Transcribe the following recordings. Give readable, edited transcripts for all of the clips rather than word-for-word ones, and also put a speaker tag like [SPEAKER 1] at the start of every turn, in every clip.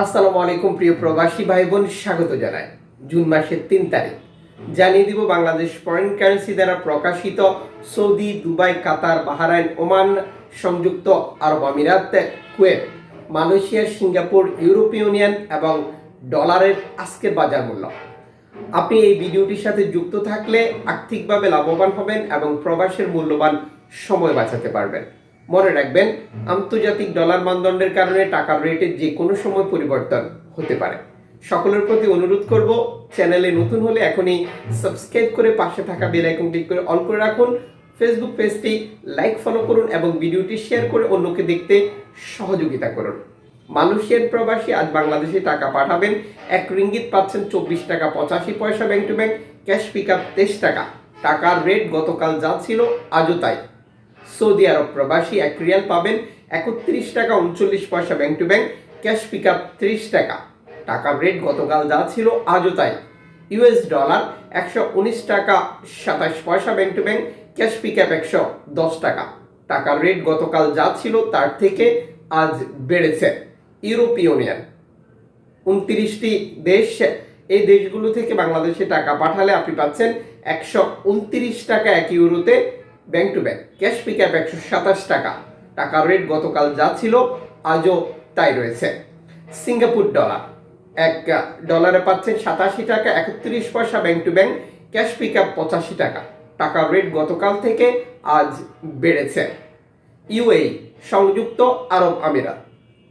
[SPEAKER 1] আসসালামু আলাইকুম প্রিয় প্রবাসী ভাই বোন, স্বাগত জানাই। জুন মাসের 3 তারিখ জানিয়ে দিব বাংলাদেশ ফরেন কারেন্সি দ্বারা প্রকাশিত সৌদি, দুবাই, কাতার, বাহরাইন, ওমান, সংযুক্ত আরব আমিরাত, কুয়েত, মালয়েশিয়া, সিঙ্গাপুর, ইউরোপীয় ইউনিয়ন এবং ডলারের আজকের বাজার মূল্য। আপনি এই ভিডিওটির সাথে যুক্ত থাকলে আর্থিকভাবে লাভবান হবেন এবং প্রবাসের মূল্যবান সময় বাঁচাতে পারবেন। মনে রাখবেন, আন্তর্জাতিক ডলার মানদণ্ডের কারণে টাকার রেটের যে কোনো সময় পরিবর্তন হতে পারে। সকলের প্রতি অনুরোধ করব, চ্যানেলে নতুন হলে এখনই সাবস্ক্রাইব করে পাশে থাকা বেল আইকন ক্লিক করে অল করে রাখুন। ফেসবুক পেজটি লাইক, ফলো করুন এবং ভিডিওটি শেয়ার করে অন্যকে দেখতে সহযোগিতা করুন। মালয়েশিয়ান প্রবাসী আজ বাংলাদেশে টাকা পাঠাবেন। 1 রিঙ্গিত পাচ্ছেন 24 টাকা 85 পয়সা bank to bank, cash pick up 23 টাকা। টাকার রেট গতকাল যা ছিল আজও তাই। সৌদি আরব প্রবাসী 1 রিয়াল পাবেন 31 টাকা 39 পয়সা bank to bank, cash pick up 30 টাকা। টাকার রেট গতকাল যা ছিল আজও তাই। ইউএস ডলার 119 টাকা 27 পয়সা bank to bank, cash pick up 110 টাকা। টাকার রেট গতকাল যা ছিল তার থেকে আজ বেড়েছে। ইউরোপীয় ইউনিয়ন 29টি দেশ, এই দেশগুলো থেকে বাংলাদেশে টাকা পাঠালে আপনি পাচ্ছেন 129 টাকা 1 ইউরোতে bank to bank, cash pick up 127 টাকা। টাকার রেট গতকাল যা ছিল আজও তাই রয়েছে। সিঙ্গাপুর ডলার 1 ডলারে পাচ্ছেন 87 টাকা 31 পয়সা bank to bank, cash pick up 85 টাকা। টাকার রেট গতকাল থেকে আজ বেড়েছে। ইউএই সংযুক্ত আরব আমিরাত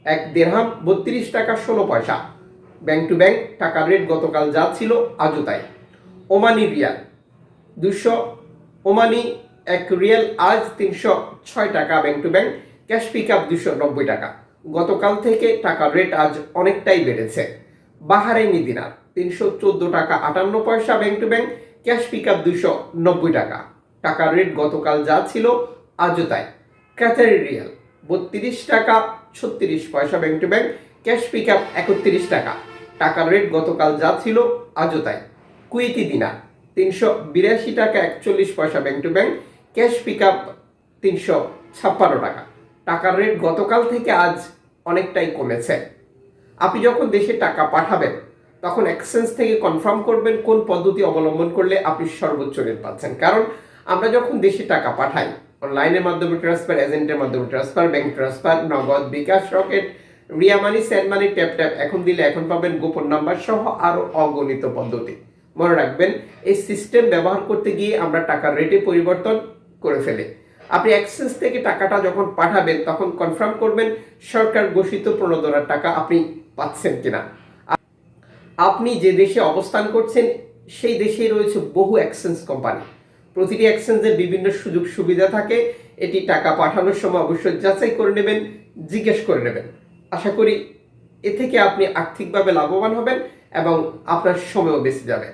[SPEAKER 1] 1 দিরহাম 32 টাকা 16 পয়সা ব্যাংক টু ব্যাংক, টাকার রেট গতকাল যা ছিল আজও তাই। ওমানি রিয়াল 200 ওমানি 1 রিয়াল আজ 306 টাকা bank to bank, cash pick up 290 টাকা। গতকাল থেকে টাকার রেট আজ অনেকটাই বেড়েছে। বাহরাইনি দিনার 314 টাকা 58 পয়সা bank to bank, cash pick up 290 টাকা। টাকার রেট গতকাল যা ছিল আজও তাই। কাতারি রিয়াল 32 টাকা 36 পয়সা bank to bank, cash pick up 31 টাকা। টাকার রেট গতকাল যা ছিল আজও তাই। কুয়েতি দিনার 382 টাকা 41 পয়সা bank to bank, cash pick up 356 টাকা। টাকার রেট গতকাল থেকে আজ অনেকটাই কমেছে। আপনি যখন দেশে টাকা পাঠাবেন তখন এক্সচেঞ্জ থেকে কনফার্ম করবেন কোন পদ্ধতি অবলম্বন করলে আপনি সর্বোচ্চ রেট পাচ্ছেন। কারণ আমরা যখন দেশে টাকা পাঠাই, অনলাইনের মাধ্যমে ট্রান্সফার, এজেন্টের মাধ্যমে ট্রান্সফার, ব্যাংক ট্রান্সফার, নগদ, বিকাশ, রকেট, রিয়া মানি, সেন্ড মানি, ট্যাপ ট্যাপ, এখন দিলে এখন পাবেন, গোপন নাম্বার সহ আরও অগণিত পদ্ধতি। মনে রাখবেন, এই সিস্টেম ব্যবহার করতে গিয়ে আমরা টাকার রেটে পরিবর্তন করে ফেলি। আপনি এক্সচেঞ্জ থেকে টাকাটা যখন পাঠাবেন তখন কনফার্ম করবেন সরকার ঘোষিত প্রণোদনার টাকা আপনি পাচ্ছেন কিনা। আপনি যে দেশে অবস্থান করছেন সেই দেশেই রয়েছে বহু এক্সচেঞ্জ কোম্পানি। প্রতিটি এক্সচেঞ্জের বিভিন্ন সুযোগ সুবিধা থাকে। এটি টাকা পাঠানোর সময় অবশ্যই যাচাই করে নেবেন, জিজ্ঞেস করে নেবেন। আশা করি এ থেকে আপনি আর্থিকভাবে লাভবান হবেন এবং আপনার সময়ও বেঁচে যাবে।